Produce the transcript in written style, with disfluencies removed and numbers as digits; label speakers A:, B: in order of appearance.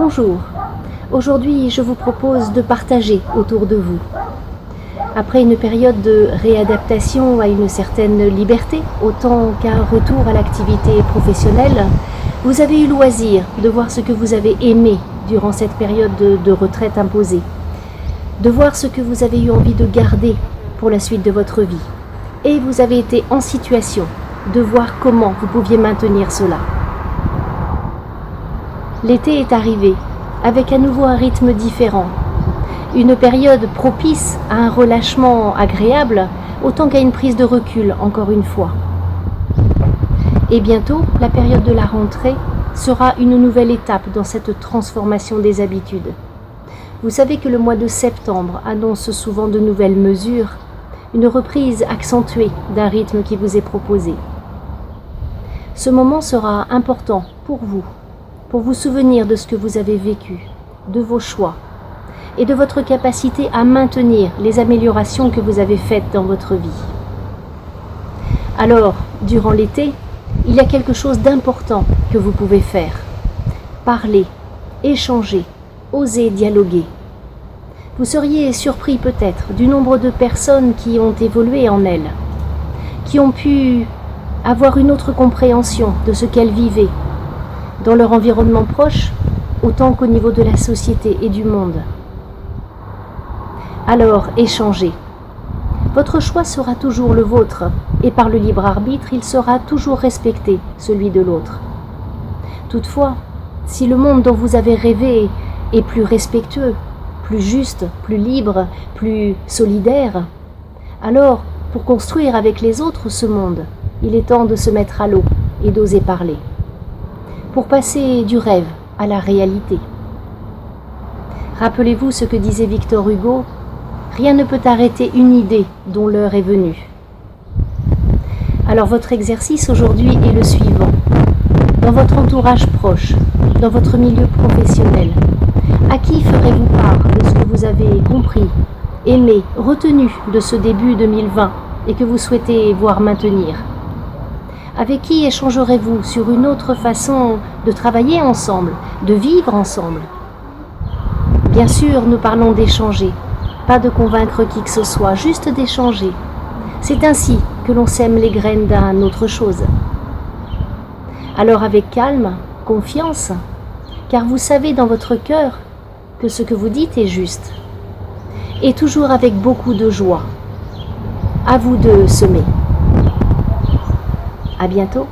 A: Bonjour, aujourd'hui je vous propose de partager autour de vous. Après une période de réadaptation à une certaine liberté, autant qu'un retour à l'activité professionnelle, vous avez eu loisir de voir ce que vous avez aimé durant cette période de retraite imposée, de voir ce que vous avez eu envie de garder pour la suite de votre vie. Et vous avez été en situation de voir comment vous pouviez maintenir cela. L'été est arrivé, avec à nouveau un rythme différent, une période propice à un relâchement agréable, autant qu'à une prise de recul, encore une fois. Et bientôt, la période de la rentrée sera une nouvelle étape dans cette transformation des habitudes. Vous savez que le mois de septembre annonce souvent de nouvelles mesures, une reprise accentuée d'un rythme qui vous est proposé. Ce moment sera important pour vous souvenir de ce que vous avez vécu, de vos choix et de votre capacité à maintenir les améliorations que vous avez faites dans votre vie. Alors, durant l'été, il y a quelque chose d'important que vous pouvez faire. Parler, échanger, oser dialoguer. Vous seriez surpris peut-être du nombre de personnes qui ont évolué en elles, qui ont pu avoir une autre compréhension de ce qu'elles vivaient, dans leur environnement proche, autant qu'au niveau de la société et du monde. Alors, échangez. Votre choix sera toujours le vôtre, et par le libre arbitre, il sera toujours respecté, celui de l'autre. Toutefois, si le monde dont vous avez rêvé est plus respectueux, plus juste, plus libre, plus solidaire, alors, pour construire avec les autres ce monde, il est temps de se mettre à l'eau et d'oser parler. Pour passer du rêve à la réalité. Rappelez-vous ce que disait Victor Hugo, « Rien ne peut arrêter une idée dont l'heure est venue ». Alors votre exercice aujourd'hui est le suivant. Dans votre entourage proche, dans votre milieu professionnel, à qui ferez-vous part de ce que vous avez compris, aimé, retenu de ce début 2020 et que vous souhaitez voir maintenir ? Avec qui échangerez-vous sur une autre façon de travailler ensemble, de vivre ensemble ? Bien sûr, nous parlons d'échanger, pas de convaincre qui que ce soit, juste d'échanger. C'est ainsi que l'on sème les graines d'une autre chose. Alors avec calme, confiance, car vous savez dans votre cœur que ce que vous dites est juste. Et toujours avec beaucoup de joie. À vous de semer. À bientôt.